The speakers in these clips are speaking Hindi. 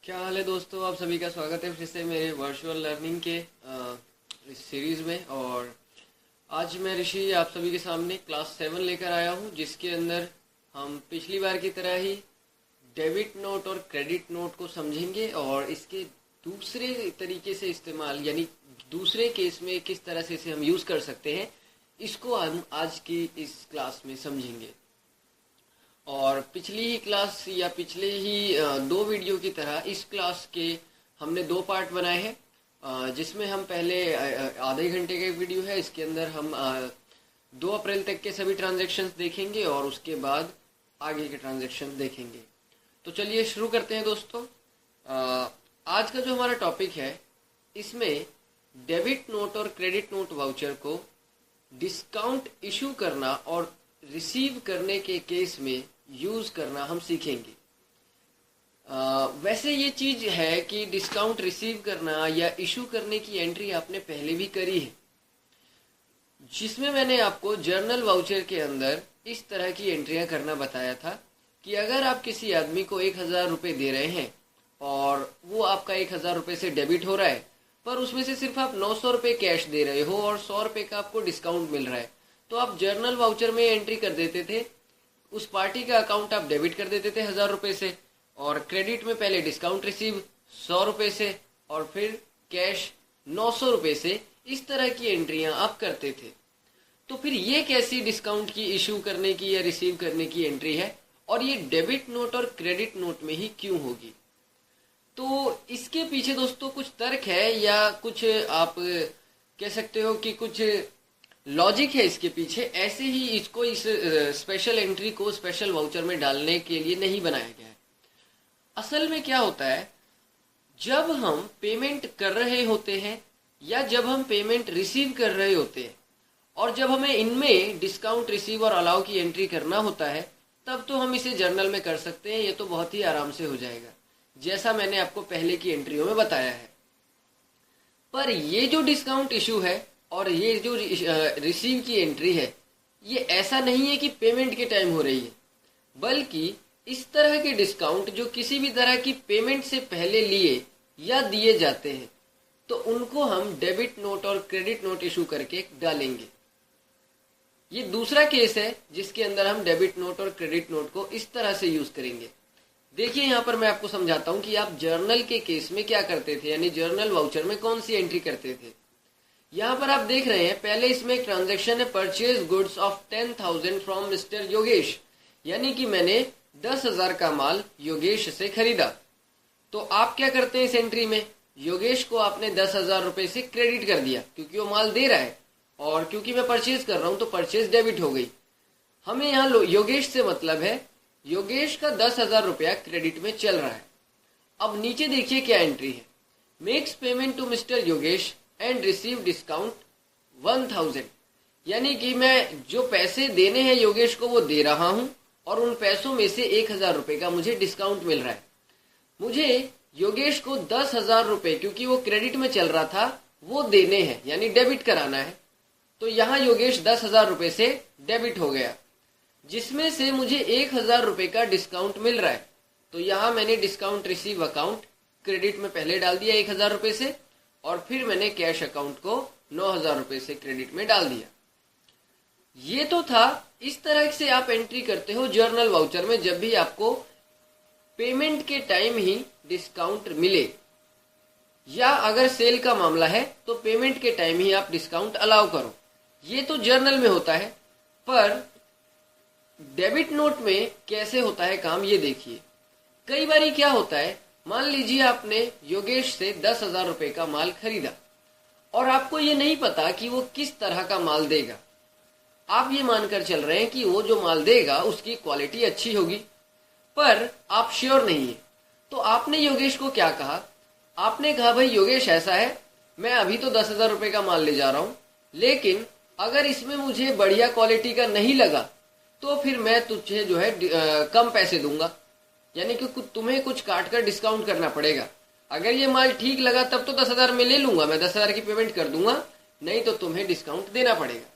क्या हाल है दोस्तों। आप सभी का स्वागत है फिर से मेरे वर्चुअल लर्निंग के इस सीरीज़ में। और आज मैं ऋषि आप सभी के सामने क्लास 7 लेकर आया हूं, जिसके अंदर हम पिछली बार की तरह ही डेबिट नोट और क्रेडिट नोट को समझेंगे और इसके दूसरे तरीके से इस्तेमाल यानी दूसरे केस में किस तरह से इसे हम यूज़ कर सकते हैं, इसको हम आज की इस क्लास में समझेंगे। और पिछली ही क्लास या पिछले ही दो वीडियो की तरह इस क्लास के हमने दो पार्ट बनाए हैं, जिसमें हम पहले आधे घंटे का एक वीडियो है, इसके अंदर हम 2 अप्रैल तक के सभी ट्रांजैक्शंस देखेंगे और उसके बाद आगे के ट्रांजैक्शन देखेंगे। तो चलिए शुरू करते हैं दोस्तों। आज का जो हमारा टॉपिक है, इसमें डेबिट नोट और क्रेडिट नोट वाउचर को डिस्काउंट इशू करना और रिसीव करने के केस में यूज करना हम सीखेंगे। वैसे ये चीज है कि डिस्काउंट रिसीव करना या इशू करने की एंट्री आपने पहले भी करी है, जिसमें मैंने आपको जर्नल वाउचर के अंदर इस तरह की एंट्रियां करना बताया था कि अगर आप किसी आदमी को 1000 रुपये दे रहे हैं और वो आपका 1000 रुपये से डेबिट हो रहा है, पर उसमें से सिर्फ आप 900 रुपये कैश दे रहे हो और 100 रुपये का आपको डिस्काउंट मिल रहा है, तो आप जर्नल वाउचर में एंट्री कर देते थे। उस पार्टी का अकाउंट आप डेबिट कर देते थे 1000 रुपये से, और क्रेडिट में पहले डिस्काउंट रिसीव 100 रुपये से और फिर कैश 900 रुपये से। इस तरह की एंट्रियां आप करते थे। तो फिर ये कैसी डिस्काउंट की इशू करने की या रिसीव करने की एंट्री है, और ये डेबिट नोट और क्रेडिट नोट में ही क्यों होगी? तो इसके पीछे दोस्तों कुछ तर्क है या कुछ आप कह सकते हो कि कुछ लॉजिक है इसके पीछे। ऐसे ही इसको इस स्पेशल एंट्री को स्पेशल वाउचर में डालने के लिए नहीं बनाया गया है। असल में क्या होता है, जब हम पेमेंट कर रहे होते हैं या जब हम पेमेंट रिसीव कर रहे होते हैं और जब हमें इनमें डिस्काउंट रिसीव और अलाउ की एंट्री करना होता है, तब तो हम इसे जर्नल में कर सकते हैं। ये तो बहुत ही आराम से हो जाएगा, जैसा मैंने आपको पहले की एंट्रियों में बताया है। पर ये जो डिस्काउंट इशू है और ये जो रिसीव की एंट्री है, ये ऐसा नहीं है कि पेमेंट के टाइम हो रही है, बल्कि इस तरह के डिस्काउंट जो किसी भी तरह की पेमेंट से पहले लिए या दिए जाते हैं, तो उनको हम डेबिट नोट और क्रेडिट नोट इशू करके डालेंगे। ये दूसरा केस है जिसके अंदर हम डेबिट नोट और क्रेडिट नोट को इस तरह से यूज करेंगे। देखिए यहाँ पर मैं आपको समझाता हूँ कि आप जर्नल के केस में क्या करते थे, यानी जर्नल वाउचर में कौन सी एंट्री करते थे। यहाँ पर आप देख रहे हैं, पहले इसमें एक ट्रांजैक्शन है, purchase goods of 10,000 from mister Yogesh, यानी कि मैंने 10,000 का माल योगेश से खरीदा। तो आप क्या करते हैं इस एंट्री में, योगेश को आपने 10,000 रुपये से क्रेडिट कर दिया क्योंकि वो माल दे रहा है, और क्योंकि मैं परचेज कर रहा हूं तो परचेज डेबिट हो गई। हमें यहाँ योगेश से मतलब है, योगेश का 10,000 रुपया क्रेडिट में चल रहा है। अब नीचे देखिए क्या एंट्री है, makes payment to mister Yogesh and receive discount 1000, यानी कि मैं जो पैसे देने हैं योगेश को वो दे रहा हूं और उन पैसों में से 1000 रुपये का मुझे डिस्काउंट मिल रहा है। मुझे योगेश को 10,000 रुपये, क्योंकि वो क्रेडिट में चल रहा था, वो देने हैं यानी डेबिट कराना है। तो यहाँ योगेश 10,000 रुपये से डेबिट हो गया, जिसमें से मुझे 1000 रुपये का डिस्काउंट मिल रहा है। तो यहाँ मैंने डिस्काउंट रिसीव अकाउंट क्रेडिट में पहले डाल दिया 1000 रुपये से, और फिर मैंने कैश अकाउंट को 9,000 रुपये से क्रेडिट में डाल दिया। ये तो था। इस तरह से आप एंट्री करते हो जर्नल वाउचर में जब भी आपको पेमेंट के टाइम ही डिस्काउंट मिले, या अगर सेल का मामला है तो पेमेंट के टाइम ही आप डिस्काउंट अलाउ करो। ये तो जर्नल में होता है, पर डेबिट नोट में कैसे होता है काम, ये देखिए। कई बार क्या होता है, मान लीजिए आपने योगेश से 10,000 रुपये का माल खरीदा और आपको ये नहीं पता कि वो किस तरह का माल देगा। आप ये मानकर चल रहे हैं कि वो जो माल देगा उसकी क्वालिटी अच्छी होगी, पर आप श्योर नहीं है। तो आपने योगेश को क्या कहा, आपने कहा भाई योगेश ऐसा है, मैं अभी तो 10,000 रुपये का माल ले जा रहा हूँ, लेकिन अगर इसमें मुझे बढ़िया क्वालिटी का नहीं लगा तो फिर मैं तुझे जो है कम पैसे दूंगा, यानी कि तुम्हें कुछ काट कर डिस्काउंट करना पड़ेगा। अगर ये माल ठीक लगा तब तो 10,000 में ले लूंगा, मैं 10,000 की पेमेंट कर दूंगा, नहीं तो तुम्हें डिस्काउंट देना पड़ेगा।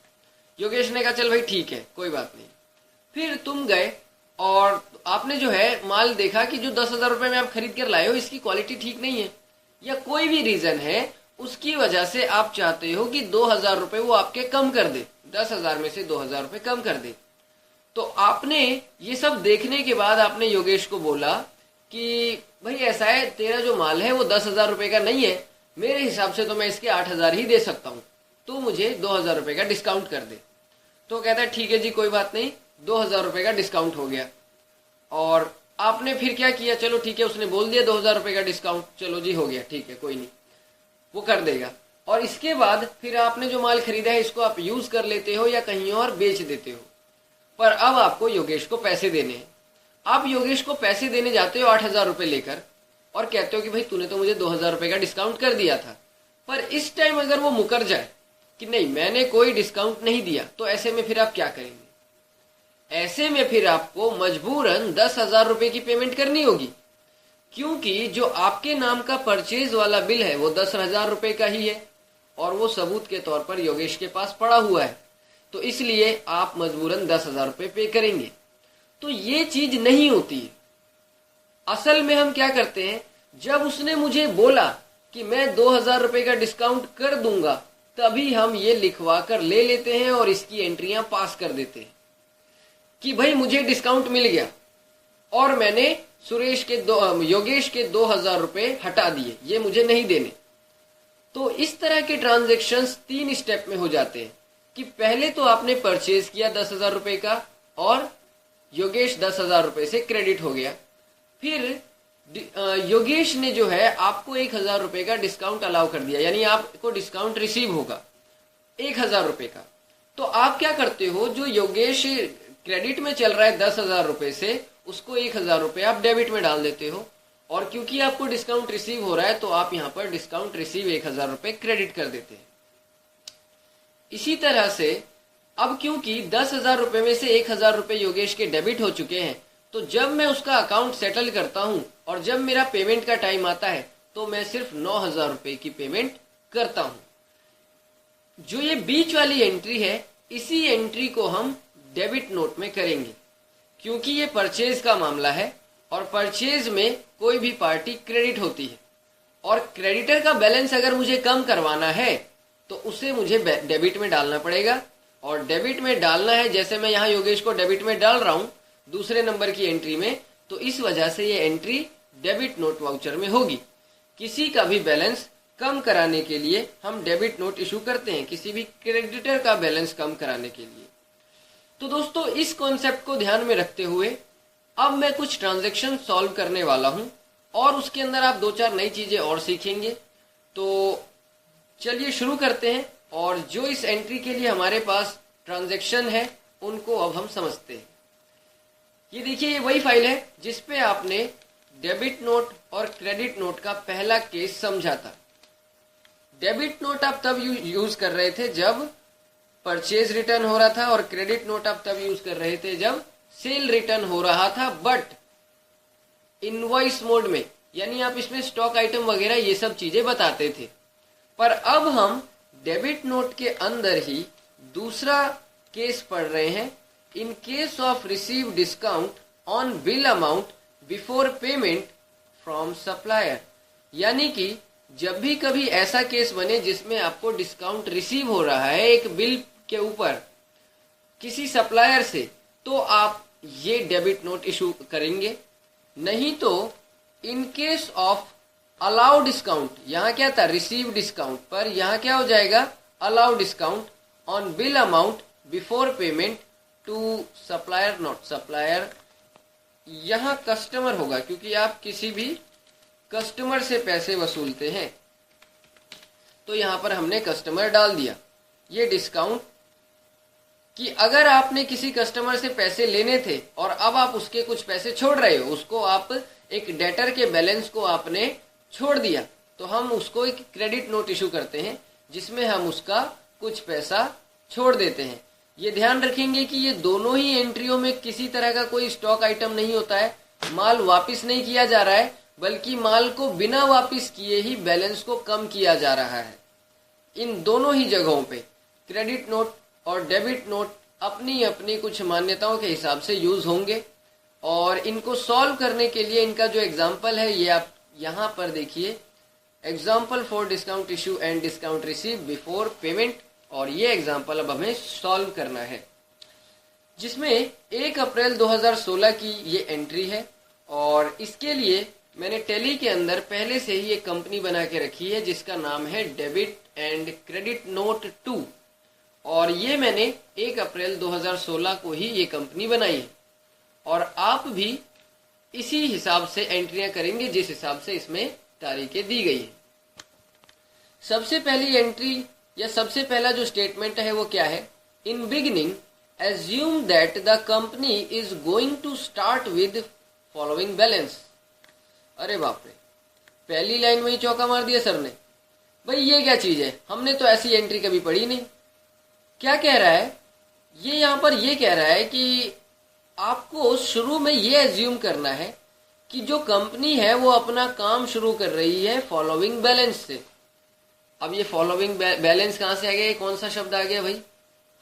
योगेश ने कहा चल भाई ठीक है, कोई बात नहीं। फिर तुम गए और आपने जो है माल देखा कि जो 10,000 रुपए में आप खरीद कर लाए हो इसकी क्वालिटी ठीक नहीं है, या कोई भी रीजन है उसकी वजह से आप चाहते हो कि 2,000 रुपए वो आपके कम कर दे, 10,000 में से 2,000 रुपए कम कर दे। तो आपने ये सब देखने के बाद आपने योगेश को बोला कि भाई ऐसा है, तेरा जो माल है वो 10,000 रुपए का नहीं है, मेरे हिसाब से तो मैं इसके 8,000 ही दे सकता हूँ, तो मुझे 2,000 रुपए का डिस्काउंट कर दे। तो कहता है ठीक है जी कोई बात नहीं, 2,000 रुपए का डिस्काउंट हो गया। और आपने फिर क्या किया, चलो ठीक है, उसने बोल दिया 2,000 रुपए का डिस्काउंट, चलो जी हो गया, ठीक है कोई नहीं, वो कर देगा। और इसके बाद फिर आपने जो माल खरीदा है इसको आप यूज कर लेते हो या कहीं और बेच देते हो। पर अब आपको योगेश को पैसे देने हैं। आप योगेश को पैसे देने जाते हो 8,000 रुपए लेकर और कहते हो कि भाई तूने तो मुझे 2,000 रुपए का डिस्काउंट कर दिया था। पर इस टाइम अगर वो मुकर जाए कि नहीं मैंने कोई डिस्काउंट नहीं दिया, तो ऐसे में फिर आप क्या करेंगे? ऐसे में फिर आपको मजबूरन 10,000 रुपए की पेमेंट करनी होगी, क्योंकि जो आपके नाम का परचेज वाला बिल है वो 10,000 रुपए का ही है और वो सबूत के तौर पर योगेश के पास पड़ा हुआ है, तो इसलिए आप मजबूरन 10,000 रुपए पे करेंगे। तो ये चीज नहीं होती है। असल में हम क्या करते हैं, जब उसने मुझे बोला कि मैं 2,000 रुपए का डिस्काउंट कर दूंगा, तभी हम ये लिखवा कर ले लेते हैं और इसकी एंट्रियां पास कर देते हैं कि भाई मुझे डिस्काउंट मिल गया और मैंने योगेश के 2,000 रुपए हटा दिए, ये मुझे नहीं देने। तो इस तरह के ट्रांजैक्शंस 3 स्टेप में हो जाते हैं कि पहले तो आपने परचेज किया 10,000 रुपए का और योगेश 10,000 रुपए से क्रेडिट हो गया। फिर योगेश ने जो है आपको 1,000 रुपए का डिस्काउंट अलाउ कर दिया, यानी आपको डिस्काउंट रिसीव होगा 1,000 रुपए का। तो आप क्या करते हो, जो योगेश क्रेडिट में चल रहा है 10,000 रुपए से, उसको 1,000 रुपए आप डेबिट में डाल देते हो, और क्योंकि आपको डिस्काउंट रिसीव हो रहा है तो आप यहाँ पर डिस्काउंट रिसीव 1,000 रुपए क्रेडिट कर देते हैं। इसी तरह से अब क्योंकि 10,000 रुपए में से 1,000 रुपए योगेश के डेबिट हो चुके हैं, तो जब मैं उसका अकाउंट सेटल करता हूं और जब मेरा पेमेंट का टाइम आता है तो मैं सिर्फ 9,000 रुपए की पेमेंट करता हूं। जो ये बीच वाली एंट्री है, इसी एंट्री को हम डेबिट नोट में करेंगे, क्योंकि ये परचेज का मामला है और परचेज में कोई भी पार्टी क्रेडिट होती है, और क्रेडिटर का बैलेंस अगर मुझे कम करवाना है तो उसे मुझे डेबिट में डालना पड़ेगा। और डेबिट में डालना है, जैसे मैं यहाँ योगेश को डेबिट में डाल रहा हूं दूसरे नंबर की एंट्री में, तो इस वजह से ये एंट्री डेबिट नोट वाउचर में होगी। किसी का भी बैलेंस कम कराने के लिए हम डेबिट नोट इशू करते हैं, किसी भी क्रेडिटर का बैलेंस कम कराने के लिए। तो दोस्तों, इस कॉन्सेप्ट को ध्यान में रखते हुए अब मैं कुछ ट्रांजैक्शन सॉल्व करने वाला हूं और उसके अंदर आप 2-4 नई चीजें और सीखेंगे। तो चलिए शुरू करते हैं, और जो इस एंट्री के लिए हमारे पास ट्रांजैक्शन है उनको अब हम समझते हैं। ये देखिए, ये वही फाइल है जिसपे आपने डेबिट नोट और क्रेडिट नोट का पहला केस समझा था। डेबिट नोट आप तब यूज कर रहे थे जब परचेज रिटर्न हो रहा था, और क्रेडिट नोट आप तब यूज कर रहे थे जब सेल रिटर्न हो रहा था, बट इनवॉइस मोड में, यानी आप इसमें स्टॉक आइटम वगैरह ये सब चीजें बताते थे। पर अब हम डेबिट नोट के अंदर ही दूसरा केस पढ़ रहे हैं, in case of receive discount on bill amount before payment from supplier. यानी कि जब भी कभी ऐसा केस बने जिसमें आपको डिस्काउंट रिसीव हो रहा है एक बिल के ऊपर किसी सप्लायर से, तो आप ये डेबिट नोट इशू करेंगे। नहीं तो in case of allow discount, यहाँ क्या था रिसीव डिस्काउंट, पर यहाँ क्या हो जाएगा allow discount on bill amount before payment to supplier not supplier. यहाँ कस्टमर होगा, क्योंकि आप किसी भी कस्टमर से पैसे वसूलते हैं, तो यहाँ पर हमने कस्टमर डाल दिया। ये डिस्काउंट कि अगर आपने किसी कस्टमर से पैसे लेने थे और अब आप उसके कुछ पैसे छोड़ रहे हो, उसको आप एक डेटर के बैलेंस को आपने छोड़ दिया, तो हम उसको एक क्रेडिट नोट इशू करते हैं जिसमें हम उसका कुछ पैसा छोड़ देते हैं। ये ध्यान रखेंगे कि ये दोनों ही एंट्रियों में किसी तरह का कोई स्टॉक आइटम नहीं होता है, माल वापस नहीं किया जा रहा है, बल्कि माल को बिना वापस किए ही बैलेंस को कम किया जा रहा है। इन दोनों ही जगहों पे क्रेडिट नोट और डेबिट नोट अपनी अपनी कुछ मान्यताओं के हिसाब से यूज होंगे, और इनको सॉल्व करने के लिए इनका जो एग्जाम्पल है ये आप यहाँ पर देखिए, example for discount issue and discount receive before payment, और ये एग्जाम्पल अब हमें सॉल्व करना है, जिसमें 1 अप्रैल 2016 की ये एंट्री है। और इसके लिए मैंने टैली के अंदर पहले से ही एक कंपनी बना के रखी है जिसका नाम है डेबिट एंड क्रेडिट नोट 2, और ये मैंने 1 अप्रैल 2016 को ही ये कंपनी बनाई है। और आप भी इसी हिसाब से एंट्रियां करेंगे जिस हिसाब से इसमें तारीखें दी गई है। सबसे पहली एंट्री या सबसे पहला जो स्टेटमेंट है वो क्या है, in beginning assume that the company is going to start with following balance। अरे बाप रे, पहली लाइन में ही चौका मार दिया सर ने। भाई ये क्या चीज है, हमने तो ऐसी एंट्री कभी पढ़ी नहीं। क्या कह रहा है ये, यहां पर ये कह रहा है कि आपको शुरू में ये एज्यूम करना है कि जो कंपनी है वो अपना काम शुरू कर रही है फॉलोइंग बैलेंस से। अब ये फॉलोइंग बैलेंस कहां से आ गया, कौन सा शब्द आ गया भाई?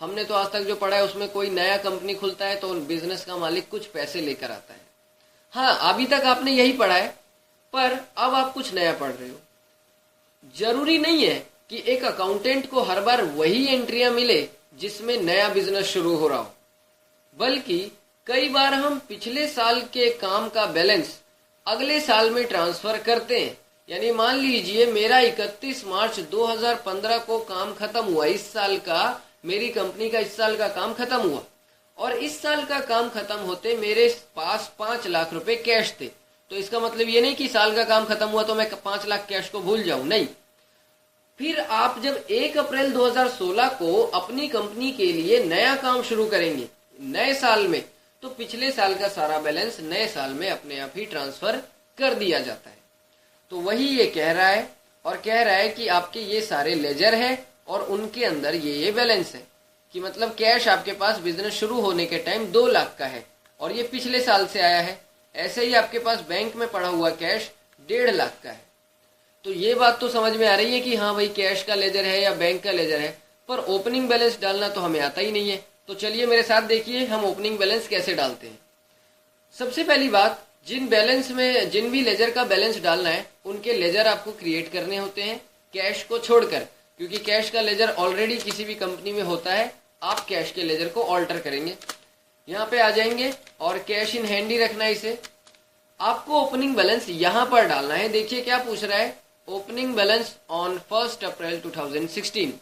हमने तो आज तक जो पढ़ा है उसमें कोई नया कंपनी खुलता है तो बिजनेस का मालिक कुछ पैसे लेकर आता है। हाँ, अभी तक आपने यही पढ़ा है, पर अब आप कुछ नया पढ़ रहे हो। जरूरी नहीं है कि एक अकाउंटेंट को हर बार वही एंट्रियां मिले जिसमें नया बिजनेस शुरू हो रहा हो, बल्कि कई बार हम पिछले साल के काम का बैलेंस अगले साल में ट्रांसफर करते हैं। यानी मान लीजिए मेरा 31 मार्च 2015 को काम खत्म हुआ, इस साल का मेरी कंपनी का इस साल का काम खत्म हुआ, और इस साल का काम खत्म होते मेरे पास 5 लाख रुपए कैश थे। तो इसका मतलब ये नहीं कि साल का काम खत्म हुआ तो मैं 5 लाख कैश को भूल जाऊं, नहीं। फिर आप जब 1 अप्रैल 2016 को अपनी कंपनी के लिए नया काम शुरू करेंगे नए साल में, तो पिछले साल का सारा बैलेंस नए साल में अपने आप ही ट्रांसफर कर दिया जाता है। तो वही ये कह रहा है, और कह रहा है कि आपके ये सारे लेजर है और उनके अंदर ये बैलेंस है, कि मतलब कैश आपके पास बिजनेस शुरू होने के टाइम 2 लाख का है और ये पिछले साल से आया है। ऐसे ही आपके पास बैंक में पड़ा हुआ कैश 1.5 लाख का है। तो ये बात तो समझ में आ रही है कि हाँ भाई कैश का लेजर है या बैंक का लेजर है, पर ओपनिंग बैलेंस डालना तो हमें आता ही नहीं है। तो चलिए मेरे साथ देखिए हम ओपनिंग बैलेंस कैसे डालते हैं। सबसे पहली बात, जिन भी लेजर का बैलेंस डालना है उनके लेजर आपको क्रिएट करने होते हैं कैश को छोड़कर, क्योंकि कैश का लेजर ऑलरेडी किसी भी कंपनी में होता है। आप कैश के लेजर को ऑल्टर करेंगे, यहाँ पे आ जाएंगे और कैश इन हैंड ही रखना है इसे। आपको ओपनिंग बैलेंस यहाँ पर डालना है। देखिए क्या पूछ रहा है, ओपनिंग बैलेंस ऑन 1 अप्रैल 2016।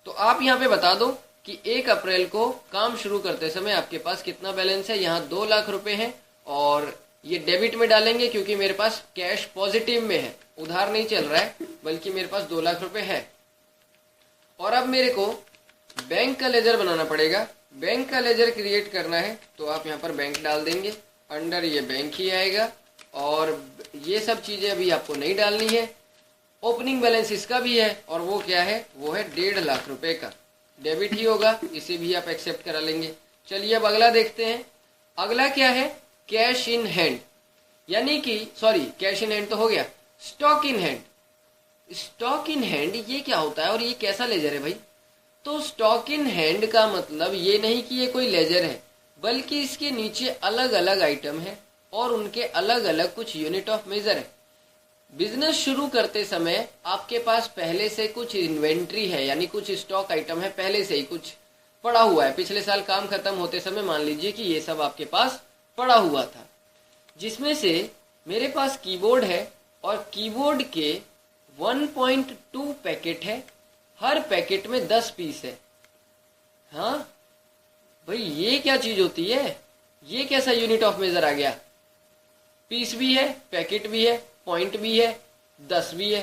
तो आप यहाँ पे बता दो कि 1 अप्रैल को काम शुरू करते समय आपके पास कितना बैलेंस है। यहाँ 2 लाख रुपए है और ये डेबिट में डालेंगे क्योंकि मेरे पास कैश पॉजिटिव में है, उधार नहीं चल रहा है, बल्कि मेरे पास 2 लाख रुपए है। और अब मेरे को बैंक का लेजर बनाना पड़ेगा। बैंक का लेजर क्रिएट करना है तो आप यहाँ पर बैंक डाल देंगे, अंडर ये बैंक ही आएगा, और ये सब चीजें अभी आपको नहीं डालनी है। ओपनिंग बैलेंस इसका भी है और वो क्या है, वो है 1.5 लाख रुपए का, डेबिट ही होगा, इसे भी आप एक्सेप्ट करा लेंगे। चलिए अब अगला देखते हैं। अगला क्या है, कैश इन हैंड, यानी कि सॉरी कैश इन हैंड तो हो गया, stock in hand. Stock in hand ये क्या होता है और ये कैसा लेजर है भाई? तो स्टॉक इन हैंड का मतलब ये नहीं कि ये कोई लेजर है, बल्कि इसके नीचे अलग अलग आइटम है और उनके अलग अलग कुछ यूनिट ऑफ मेजर है। बिजनेस शुरू करते समय आपके पास पहले से कुछ इन्वेंट्री है, यानी कुछ स्टॉक आइटम है, पहले से ही कुछ पड़ा हुआ है। पिछले साल काम खत्म होते समय मान लीजिए कि ये सब आपके पास पड़ा हुआ था, जिसमें से मेरे पास कीबोर्ड है और कीबोर्ड के 1.2 पैकेट है, हर पैकेट में 10 पीस है। हाँ भाई ये क्या चीज होती है, ये कैसा यूनिट ऑफ मेजर आ गया? पीस भी है, पैकेट भी है, पॉइंट भी है, 10 भी है,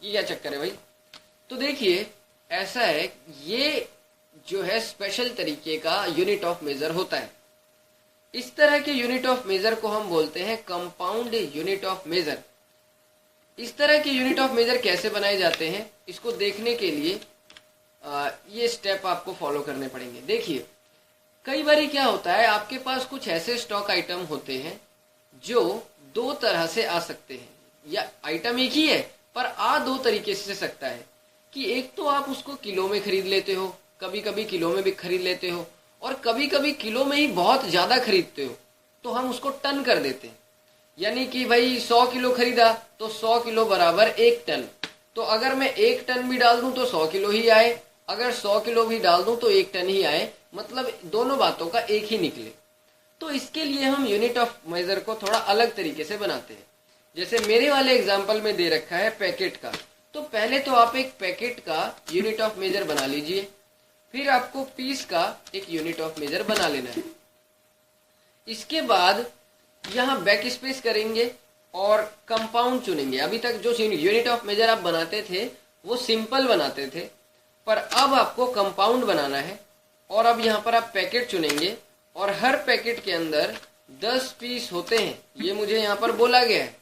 ये क्या चक्कर है भाई? तो देखिए ऐसा है, ये जो है स्पेशल तरीके का यूनिट ऑफ मेजर होता है। इस तरह के यूनिट ऑफ मेजर को हम बोलते हैं कंपाउंड यूनिट ऑफ मेजर। इस तरह के यूनिट ऑफ मेजर कैसे बनाए जाते हैं, इसको देखने के लिए ये स्टेप आपको फॉलो करने पड़ेंगे। देखिए कई बार क्या होता है, आपके पास कुछ ऐसे स्टॉक आइटम होते हैं जो 2 तरह से आ सकते हैं, या आइटम एक ही है पर आ 2 तरीके से सकता है। कि एक तो आप उसको किलो में खरीद लेते हो, कभी कभी किलो में भी खरीद लेते हो, और कभी कभी किलो में ही बहुत ज्यादा खरीदते हो। तो हम उसको टन कर देते हैं। यानी कि भाई 100 किलो खरीदा तो 100 किलो बराबर 1 टन। तो अगर मैं 1 टन भी डाल दूं तो 100 किलो ही आए, अगर 100 किलो भी डाल दूं तो 1 टन ही आए, मतलब दोनों बातों का एक ही निकले। तो इसके लिए हम यूनिट ऑफ मेजर को थोड़ा अलग तरीके से बनाते हैं। जैसे मेरे वाले एग्जाम्पल में दे रखा है पैकेट का, तो पहले तो आप एक पैकेट का यूनिट ऑफ मेजर बना लीजिए, फिर आपको पीस का एक यूनिट ऑफ मेजर बना लेना है। इसके बाद यहाँ बैक स्पेस करेंगे और कंपाउंड चुनेंगे। अभी तक जो यूनिट ऑफ मेजर आप बनाते थे वो सिंपल बनाते थे, पर अब आपको कंपाउंड बनाना है। और अब यहाँ पर आप पैकेट चुनेंगे और हर पैकेट के अंदर 10 पीस होते हैं, ये मुझे यहाँ पर बोला गया है।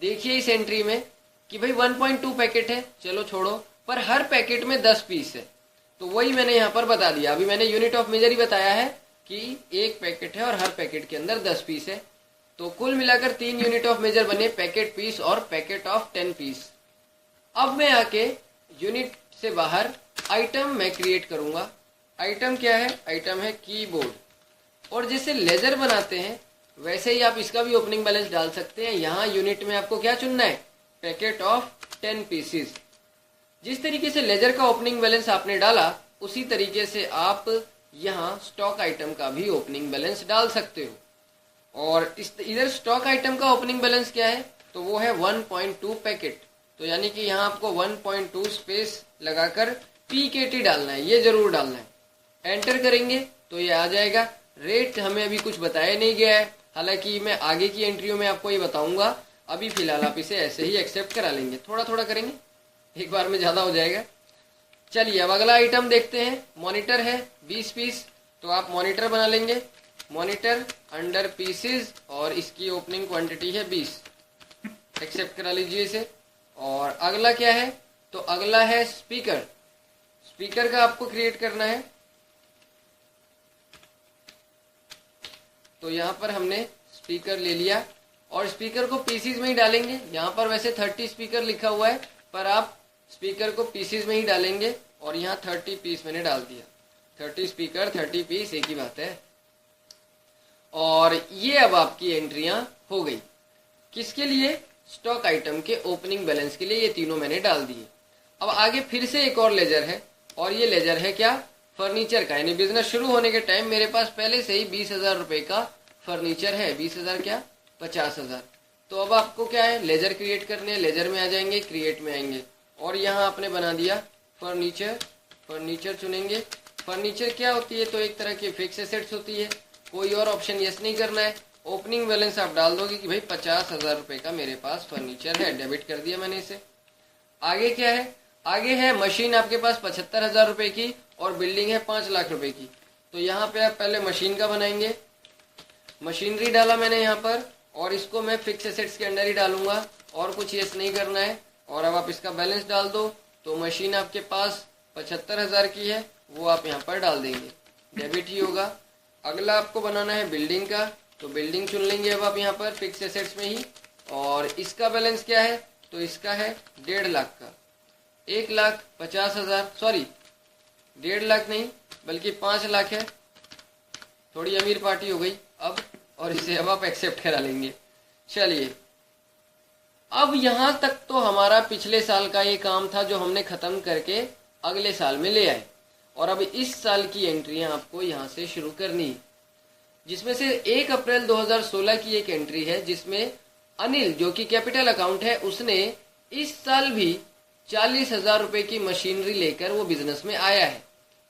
देखिए इस एंट्री में कि भाई 1.2 पैकेट है, चलो छोड़ो, पर हर पैकेट में 10 पीस है, तो वही मैंने यहाँ पर बता दिया। अभी मैंने यूनिट ऑफ मेजर ही बताया है कि एक पैकेट है और हर पैकेट के अंदर 10 पीस है। तो कुल मिलाकर 3 यूनिट ऑफ मेजर बने, पैकेट पीस और पैकेट ऑफ 10 पीस। अब मैं आके यूनिट से बाहर आइटम मैं क्रिएट करूंगा। आइटम क्या है? आइटम है कीबोर्ड। और जैसे लेजर बनाते हैं वैसे ही आप इसका भी ओपनिंग बैलेंस डाल सकते हैं। यहाँ यूनिट में आपको क्या चुनना है? Packet of 10 pieces. जिस तरीके से लेजर का ओपनिंग बैलेंस आपने डाला उसी तरीके से आप यहाँ स्टॉक आइटम का भी ओपनिंग बैलेंस डाल सकते हो। और इधर स्टॉक आइटम का ओपनिंग बैलेंस क्या है? तो वो है 1.2 पैकेट। तो यानी कि यहाँ आपको 1.2 स्पेस लगाकर PKT डालना है, ये जरूर डालना है। एंटर करेंगे तो ये आ जाएगा। रेट हमें अभी कुछ बताया नहीं गया है, हालांकि मैं आगे की एंट्रियों में आपको ये बताऊंगा। अभी फिलहाल आप इसे ऐसे ही एक्सेप्ट करा लेंगे, थोड़ा थोड़ा करेंगे, एक बार में ज्यादा हो जाएगा। चलिए अब अगला आइटम देखते हैं। मॉनिटर है 20 पीस, तो आप मॉनिटर बना लेंगे। मॉनिटर अंडर पीसेस और इसकी ओपनिंग क्वांटिटी है 20, एक्सेप्ट करा लीजिए इसे। और अगला क्या है? तो अगला है स्पीकर। स्पीकर का आपको क्रिएट करना है। तो यहाँ पर हमने स्पीकर ले लिया और स्पीकर को पीसीज में ही डालेंगे। यहाँ पर वैसे 30 स्पीकर लिखा हुआ है, पर आप स्पीकर को पीसीज में ही डालेंगे। और यहाँ 30 पीस मैंने डाल दिया। 30 स्पीकर 30 पीस एक ही बात है। और ये अब आपकी एंट्रियां हो गई। किसके लिए? स्टॉक आइटम के ओपनिंग बैलेंस के लिए ये तीनों मैंने डाल दिए। अब आगे फिर से एक और लेजर है, और ये लेजर है क्या? फर्नीचर का। यानी बिजनेस शुरू होने के टाइम मेरे पास पहले से ही 20,000 रुपए का फर्नीचर है। 20,000 क्या? 50,000। तो अब आपको क्या है? लेजर क्रिएट करने हैं। लेजर में आ जाएंगे, क्रिएट में आएंगे और यहाँ आपने बना दिया फर्नीचर। फर्नीचर चुनेंगे। फर्नीचर क्या होती है? तो एक तरह की फिक्स एसेट्स होती है। कोई और ऑप्शन यस नहीं करना है। ओपनिंग बैलेंस आप डाल दोगे कि भाई 50,000 रुपए का मेरे पास फर्नीचर है, डेबिट कर दिया मैंने इसे। आगे क्या है? आगे है मशीन आपके पास 75,000 रुपए की और बिल्डिंग है 5 लाख रुपए की। तो यहाँ पे आप पहले मशीन का बनाएंगे। मशीनरी डाला मैंने यहाँ पर, और इसको मैं फिक्स एसेट्स के अंडर ही डालूंगा और कुछ यस नहीं करना है। और अब आप इसका बैलेंस डाल दो। तो मशीन आपके पास 75,000 की है, वो आप यहाँ पर डाल देंगे, डेबिट ही होगा। अगला आपको बनाना है बिल्डिंग का, तो बिल्डिंग चुन लेंगे अब आप यहाँ पर फिक्स एसेट्स में ही। और इसका बैलेंस क्या है? तो इसका है 1.5 लाख का। 1,50,000, सॉरी 1.5 लाख नहीं बल्कि 5 लाख है। थोड़ी अमीर पार्टी हो गई अब, और इसे अब आप एक्सेप्ट करा लेंगे। चलिए अब यहाँ तक तो हमारा पिछले साल का ये काम था जो हमने खत्म करके अगले साल में ले आए। और अब इस साल की एंट्रियां आपको यहाँ से शुरू करनी है, जिसमें से 1 अप्रैल 2016 की एक एंट्री है जिसमें अनिल, जो कि कैपिटल अकाउंट है, उसने इस साल भी 40,000 रुपए की मशीनरी लेकर वो बिजनेस में आया है।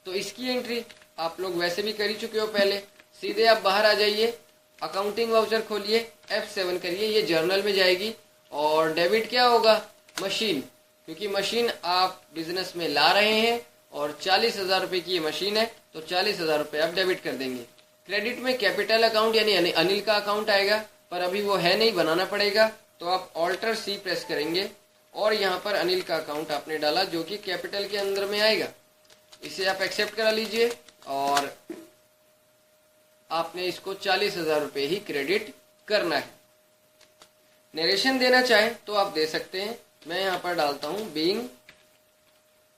तो इसकी एंट्री आप लोग वैसे भी कर ही चुके हो पहले। सीधे आप बाहर आ जाइए, अकाउंटिंग वाउचर खोलिए, F7 करिए, ये जर्नल में जाएगी। और डेबिट क्या होगा? मशीन, क्योंकि मशीन आप बिजनेस में ला रहे हैं और 40,000 रुपए की ये मशीन है, तो 40,000 रुपए आप डेबिट कर देंगे। क्रेडिट में कैपिटल अकाउंट यानी अनिल का अकाउंट आएगा, पर अभी वो है नहीं, बनाना पड़ेगा। तो आप ऑल्टर C प्रेस करेंगे और यहाँ पर अनिल का अकाउंट आपने डाला जो कि कैपिटल के अंदर में आएगा। इसे आप एक्सेप्ट करा लीजिए और आपने इसको 40,000 रुपए ही क्रेडिट करना है। नरेशन देना चाहे तो आप दे सकते हैं। मैं यहाँ पर डालता हूँ being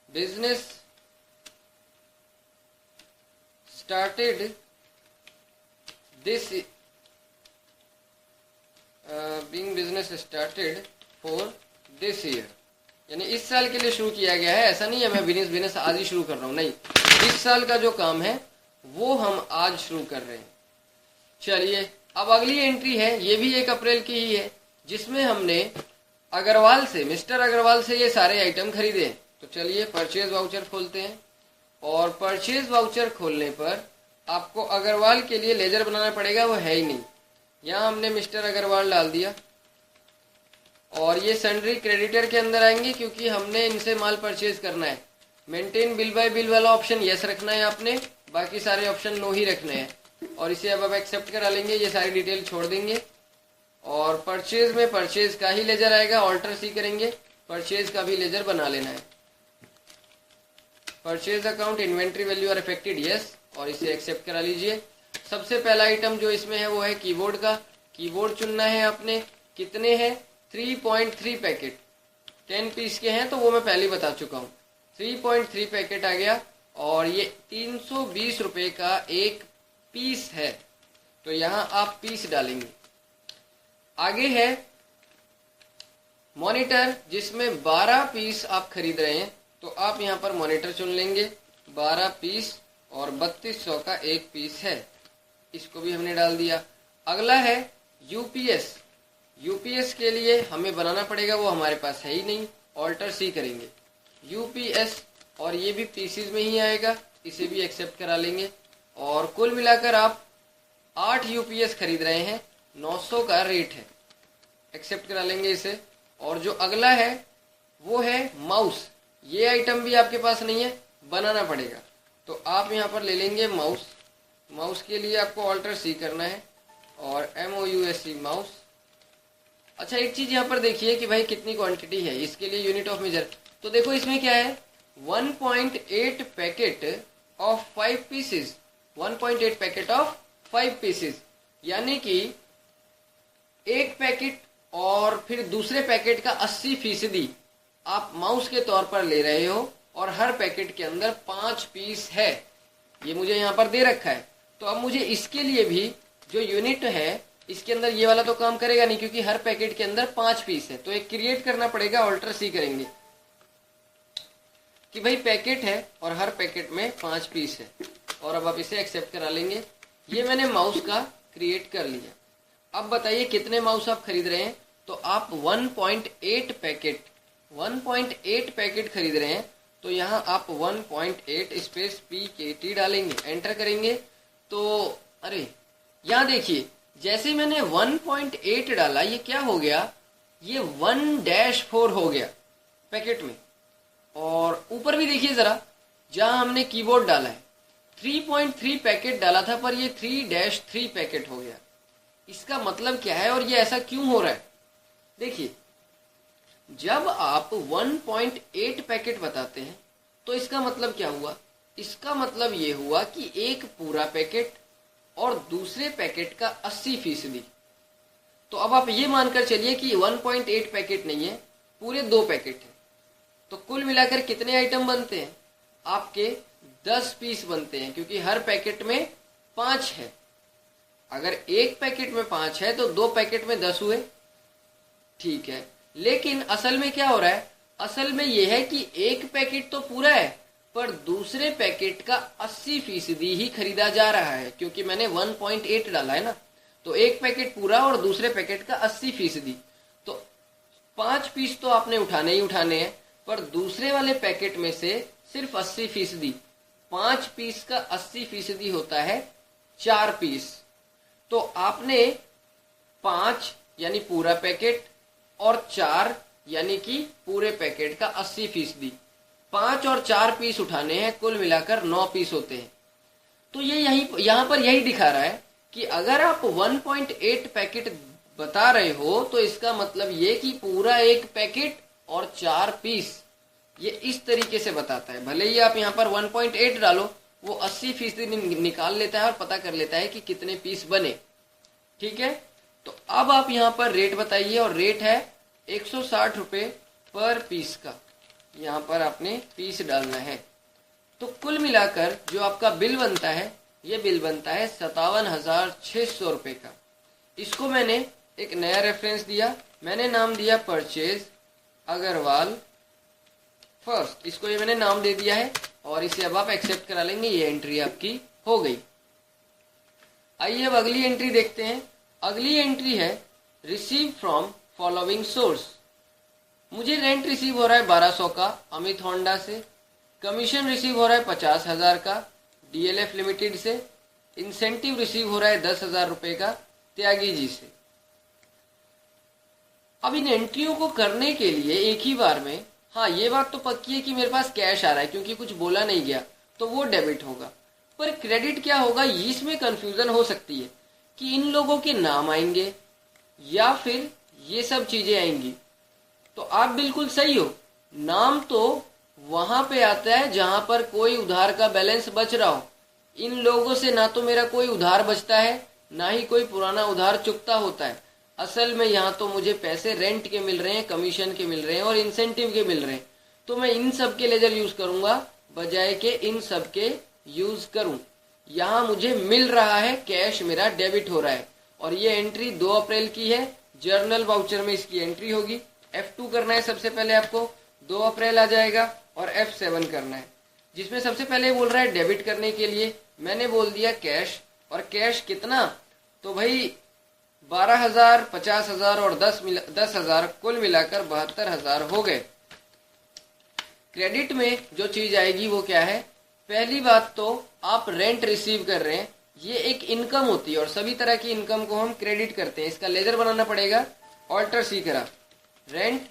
business started this being business started for this year, यानी इस साल के लिए शुरू किया गया है। ऐसा नहीं है मैं बिजनेस आज ही शुरू कर रहा हूँ, नहीं, इस साल का जो काम है वो हम आज शुरू कर रहे हैं। चलिए अब अगली एंट्री है, ये भी 1 अप्रैल की ही है, जिसमें हमने अग्रवाल से, मिस्टर अग्रवाल से ये सारे आइटम खरीदे हैं। तो चलिए परचेज वाउचर खोलते हैं, और परचेज वाउचर खोलने पर आपको अग्रवाल के लिए लेजर बनाना पड़ेगा, वो है ही नहीं। यहाँ हमने मिस्टर अग्रवाल डाल दिया, और ये सन्ड्री क्रेडिटर के अंदर आएंगे क्योंकि हमने इनसे माल परचेज करना है। मेंटेन बिल बाय बिल वाला ऑप्शन यस रखना है आपने, बाकी सारे ऑप्शन नो ही रखने हैं, और इसे अब एक्सेप्ट करा लेंगे, ये सारी डिटेल छोड़ देंगे। और परचेज में परचेज का ही लेजर आएगा, ऑल्टर सी करेंगे, परचेज का भी लेजर बना लेना है। Purchase account inventory value are affected yes, और इसे एक्सेप्ट करा लीजिए। सबसे पहला आइटम जो इसमें है वो है कीबोर्ड का। कीबोर्ड चुनना है आपने, कितने हैं 3.3 पैकेट, 10 पीस के हैं तो वो मैं पहले ही बता चुका हूँ। 3.3 पैकेट आ गया, और ये 320 रुपए का एक पीस है, तो यहाँ आप पीस डालेंगे। आगे है मॉनिटर, जिसमें 12 पीस आप खरीद रहे हैं, तो आप यहाँ पर मॉनिटर चुन लेंगे। 12 पीस और 3200 का एक पीस है, इसको भी हमने डाल दिया। अगला है यूपीएस। यूपीएस के लिए हमें बनाना पड़ेगा, वो हमारे पास है ही नहीं, ऑल्टर सी करेंगे यूपीएस, और ये भी पीसीज में ही आएगा, इसे भी एक्सेप्ट करा लेंगे। और कुल मिलाकर आप 8 यूपीएस खरीद रहे हैं, 900 का रेट है, एक्सेप्ट करा लेंगे इसे। और जो अगला है वो है माउस। ये आइटम भी आपके पास नहीं है, बनाना पड़ेगा, तो आप यहाँ पर ले लेंगे माउस। माउस के लिए आपको ऑल्टर सी करना है, और MOUSE माउस। अच्छा एक चीज यहाँ पर देखिए कि भाई कितनी क्वांटिटी है, इसके लिए यूनिट ऑफ मेजर, तो देखो इसमें क्या है 1.8 packet of 5 pieces, 1.8 packet of 5 pieces, यानी कि एक पैकेट और फिर दूसरे पैकेट का 80% आप माउस के तौर पर ले रहे हो, और हर पैकेट के अंदर 5 पीस है, ये मुझे यहाँ पर दे रखा है। तो अब मुझे इसके लिए भी जो यूनिट है, इसके अंदर ये वाला तो काम करेगा नहीं क्योंकि हर पैकेट के अंदर 5 पीस है, तो एक क्रिएट करना पड़ेगा, ऑल्टर सी करेंगे कि भाई पैकेट है और हर पैकेट में 5 पीस है, और अब आप इसे एक्सेप्ट करा लेंगे। ये मैंने माउस का क्रिएट कर लिया। अब बताइए कितने माउस आप खरीद रहे हैं, तो आप 1.8 पैकेट खरीद रहे हैं, तो यहाँ आप 1.8 स्पेस PKT डालेंगे, एंटर करेंगे। तो अरे यहाँ देखिए, जैसे मैंने 1.8 डाला, ये क्या हो गया, ये 1-4 हो गया पैकेट में। और ऊपर भी देखिए जरा, जहां हमने कीबोर्ड डाला है 3.3 पैकेट डाला था, पर ये 3-3 पैकेट हो गया। इसका मतलब क्या है और ये ऐसा क्यों हो रहा है? देखिए, जब आप 1.8 पैकेट बताते हैं तो इसका मतलब क्या हुआ, इसका मतलब ये हुआ कि एक पूरा पैकेट और दूसरे पैकेट का 80%। तो अब आप ये मानकर चलिए कि 1.8 पैकेट नहीं है, पूरे 2 पैकेट है, तो कुल मिलाकर कितने आइटम बनते हैं आपके? 10 पीस बनते हैं, क्योंकि हर पैकेट में 5 है। अगर एक पैकेट में 5 है तो 2 पैकेट में 10 हुए, ठीक है। लेकिन असल में क्या हो रहा है, असल में यह है कि एक पैकेट तो पूरा है, पर दूसरे पैकेट का 80% ही खरीदा जा रहा है, क्योंकि मैंने 1.8 डाला है ना, तो एक पैकेट पूरा और दूसरे पैकेट का 80%। तो 5 पीस तो आपने उठाने ही उठाने हैं, पर दूसरे वाले पैकेट में से सिर्फ 80%, 5 पीस का 80% होता है 4 पीस। तो आपने 5 यानी पूरा पैकेट और 4 यानी कि पूरे पैकेट का 80%, 5 और 4 पीस उठाने हैं, कुल मिलाकर 9 पीस होते हैं। तो ये यहाँ पर यही दिखा रहा है कि अगर आप 1.8 पैकेट बता रहे हो तो इसका मतलब ये कि पूरा एक पैकेट और 4 पीस, ये इस तरीके से बताता है। भले ही आप यहाँ पर 1.8 डालो, वो 80% निकाल लेता है और पता कर लेता है कि कितने पीस बने, ठीक है। तो अब आप यहाँ पर रेट बताइए, और रेट है 160 रुपये पर पीस का, यहाँ पर आपने पीस डालना है। तो कुल मिलाकर जो आपका बिल बनता है, ये बिल बनता है 57,600 रुपये का। इसको मैंने एक नया रेफरेंस दिया, मैंने नाम दिया परचेज अग्रवाल फर्स्ट, इसको ये मैंने नाम दे दिया है और इसे अब आप एक्सेप्ट करा लेंगे। ये एंट्री आपकी हो गई। आइए अब अगली एंट्री देखते हैं। अगली एंट्री है रिसीव फ्रॉम फॉलोइंग सोर्स। मुझे रेंट रिसीव हो रहा है 1200 का अमित होंडा से, कमीशन रिसीव हो रहा है 50,000 का डीएलएफ लिमिटेड से, इंसेंटिव रिसीव हो रहा है 10,000 रुपए का त्यागी जी से। अब इन एंट्रियों को करने के लिए एक ही बार में, हाँ ये बात तो पक्की है कि मेरे पास कैश आ रहा है क्योंकि कुछ बोला नहीं गया, तो वो डेबिट होगा। पर क्रेडिट क्या होगा, इसमें कंफ्यूजन हो सकती है कि इन लोगों के नाम आएंगे या फिर ये सब चीजें आएंगी। तो आप बिल्कुल सही हो, नाम तो वहां पे आता है जहां पर कोई उधार का बैलेंस बच रहा हो। इन लोगों से ना तो मेरा कोई उधार बचता है, ना ही कोई पुराना उधार चुकता होता है। असल में यहाँ तो मुझे पैसे रेंट के मिल रहे हैं, कमीशन के मिल रहे हैं और इंसेंटिव के मिल रहे हैं। तो मैं इन सब के लेजर यूज करूंगा बजाय के इन सब के यूज करूं। यहाँ मुझे मिल रहा है, कैश मेरा डेबिट हो रहा है और ये एंट्री 2 अप्रैल की है। जर्नल वाउचर में इसकी एंट्री होगी। F2 करना है सबसे पहले आपको, 2 अप्रैल आ जाएगा और F7 करना है, जिसमें सबसे पहले बोल रहा है डेबिट करने के लिए मैंने बोल दिया कैश। और कैश कितना, तो भाई 12,000, 50,000 और 10,000 कुल मिलाकर 72,000 हो गए। क्रेडिट में जो चीज आएगी वो क्या है, पहली बात तो आप रेंट रिसीव कर रहे हैं, ये एक इनकम होती है और सभी तरह की इनकम को हम क्रेडिट करते हैं। इसका लेजर बनाना पड़ेगा, ऑल्टर सी करा, रेंट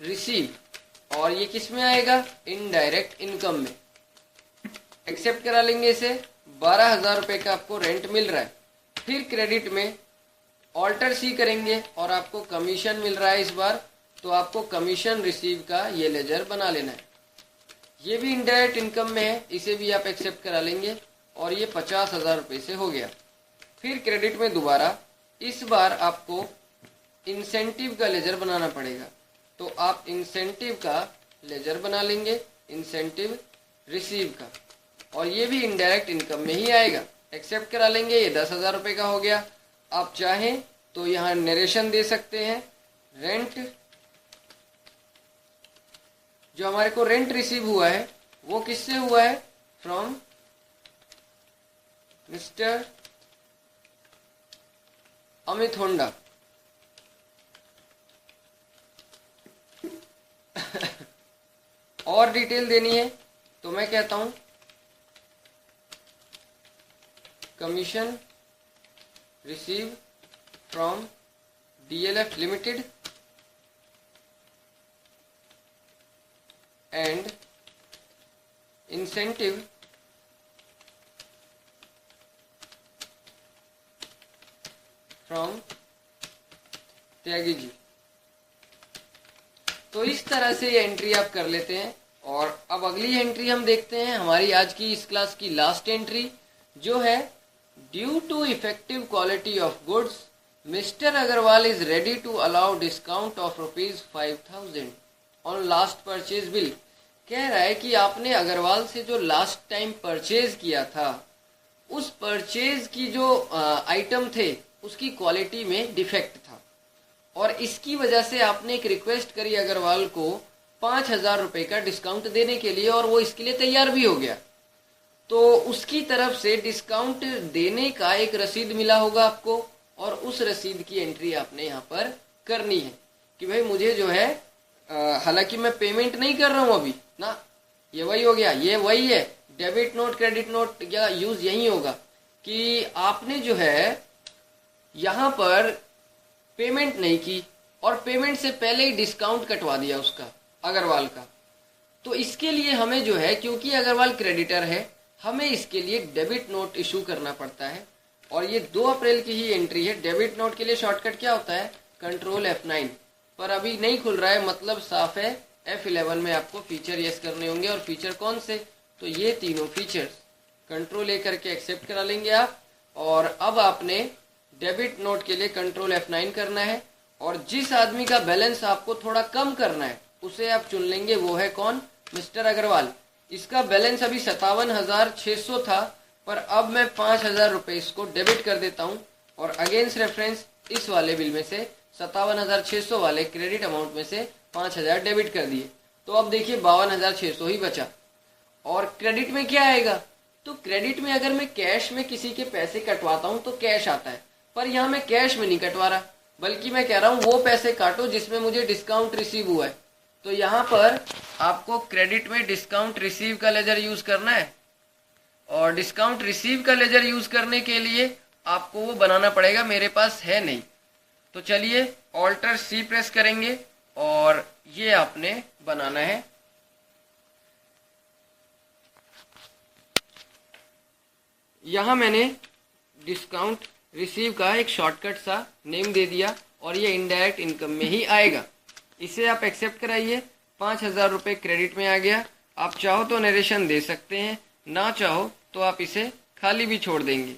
रिसीव, और ये किस में आएगा, इनडायरेक्ट इनकम में। एक्सेप्ट करा लेंगे इसे, 12,000 रुपए का आपको रेंट मिल रहा है। फिर क्रेडिट में ऑल्टर सी करेंगे और आपको कमीशन मिल रहा है इस बार, तो आपको कमीशन रिसीव का ये लेजर बना लेना है। ये भी इनडायरेक्ट इनकम में है, इसे भी आप एक्सेप्ट करा लेंगे और ये 50,000 रुपए से हो गया। फिर क्रेडिट में दोबारा इस बार आपको इंसेंटिव का लेजर बनाना पड़ेगा, तो आप इंसेंटिव का लेजर बना लेंगे, इंसेंटिव रिसीव का, और ये भी इनडायरेक्ट इनकम में ही आएगा। एक्सेप्ट करा लेंगे, ये 10,000 रुपए का हो गया। आप चाहें तो यहाँ नरेशन दे सकते हैं, रेंट, जो हमारे को रेंट रिसीव हुआ है वो किससे हुआ है, फ्रॉम मिस्टर अमित होंडा। और डिटेल देनी है तो मैं कहता हूं commission receive from DLF limited and incentive from Tyagi ji. तो इस तरह से ये एंट्री आप कर लेते हैं। और अब अगली एंट्री हम देखते हैं, हमारी आज की इस क्लास की लास्ट एंट्री जो है, due to effective quality of goods mister Agarwal is ready to allow discount of ₹5,000 on last purchase bill. कह रहा है कि आपने अग्रवाल से जो लास्ट टाइम परचेज किया था, उस परचेज की जो आइटम थे उसकी क्वालिटी में डिफेक्ट था और इसकी वजह से आपने एक रिक्वेस्ट करी अग्रवाल को 5,000 रुपए का डिस्काउंट देने के लिए, और वो इसके लिए तैयार भी हो गया। तो उसकी तरफ से डिस्काउंट देने का एक रसीद मिला होगा आपको, और उस रसीद की एंट्री आपने यहाँ पर करनी है कि भाई मुझे जो है, हालांकि मैं पेमेंट नहीं कर रहा हूँ अभी ना, ये वही हो गया, ये वही है, डेबिट नोट क्रेडिट नोट या यूज यही होगा कि आपने जो है यहाँ पर पेमेंट नहीं की और पेमेंट से पहले ही डिस्काउंट कटवा दिया उसका, अग्रवाल का। तो इसके लिए हमें जो है, क्योंकि अग्रवाल क्रेडिटर है, हमें इसके लिए डेबिट नोट इशू करना पड़ता है। और ये 2 अप्रैल की ही एंट्री है। डेबिट नोट के लिए शॉर्टकट क्या होता है, कंट्रोल F9, पर अभी नहीं खुल रहा है, मतलब साफ है F11 में आपको फीचर यस करने होंगे। और फीचर कौन से, तो ये तीनों फीचर्स कंट्रोल A करके एक्सेप्ट करा लेंगे आप। और अब आपने डेबिट नोट के लिए कंट्रोल F9 करना है, और जिस आदमी का बैलेंस आपको थोड़ा कम करना है उसे आप चुन लेंगे, वो है कौन, मिस्टर अग्रवाल। इसका बैलेंस अभी 57,600 था, पर अब मैं 5,000 रुपए इसको डेबिट कर देता हूं और अगेंस्ट रेफरेंस इस वाले बिल में से 57,600 वाले क्रेडिट अमाउंट में से 5,000 डेबिट कर दिए। तो अब देखिए 52,600 ही बचा। और क्रेडिट में क्या आएगा? तो क्रेडिट में अगर मैं कैश में किसी के पैसे कटवाता हूं तो कैश आता है, पर यहाँ मैं कैश में नहीं कटवा रहा, बल्कि मैं कह रहा हूं वो पैसे काटो जिसमें मुझे डिस्काउंट रिसीव हुआ है। तो यहाँ पर आपको क्रेडिट में डिस्काउंट रिसीव का लेजर यूज करना है, और डिस्काउंट रिसीव का लेजर यूज करने के लिए आपको वो बनाना पड़ेगा, मेरे पास है नहीं। तो चलिए ऑल्टर सी प्रेस करेंगे और ये आपने बनाना है। यहां मैंने डिस्काउंट रिसीव का एक शॉर्टकट सा नेम दे दिया और ये इनडायरेक्ट इनकम में ही आएगा। इसे आप एक्सेप्ट कराइए। 5,000 रुपये क्रेडिट में आ गया। आप चाहो तो नरेशन दे सकते हैं, ना चाहो तो आप इसे खाली भी छोड़ देंगे।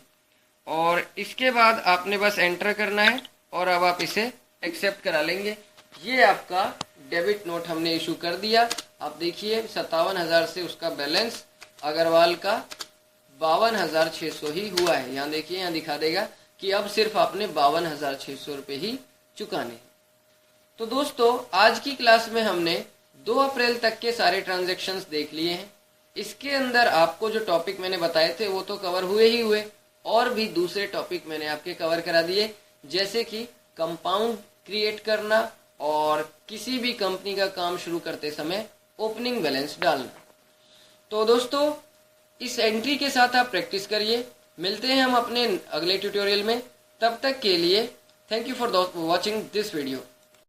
और इसके बाद आपने बस एंटर करना है और अब आप इसे एक्सेप्ट करा लेंगे। ये आपका डेबिट नोट हमने इशू कर दिया। आप देखिए 57,000 से उसका बैलेंस अग्रवाल का 52,600 ही हुआ है। यहाँ देखिए, यहाँ दिखा देगा कि अब सिर्फ आपने 52,600 रुपये ही चुकाने हैं। तो दोस्तों, आज की क्लास में हमने 2 अप्रैल तक के सारे ट्रांजैक्शंस देख लिए हैं। इसके अंदर आपको जो टॉपिक मैंने बताए थे वो तो कवर हुए ही हुए, और भी दूसरे टॉपिक मैंने आपके कवर करा दिए, जैसे कि कंपाउंड क्रिएट करना और किसी भी कंपनी का काम शुरू करते समय ओपनिंग बैलेंस डालना। तो दोस्तों, इस एंट्री के साथ आप प्रैक्टिस करिए। मिलते हैं हम अपने अगले ट्यूटोरियल में। तब तक के लिए thank you for watching this video.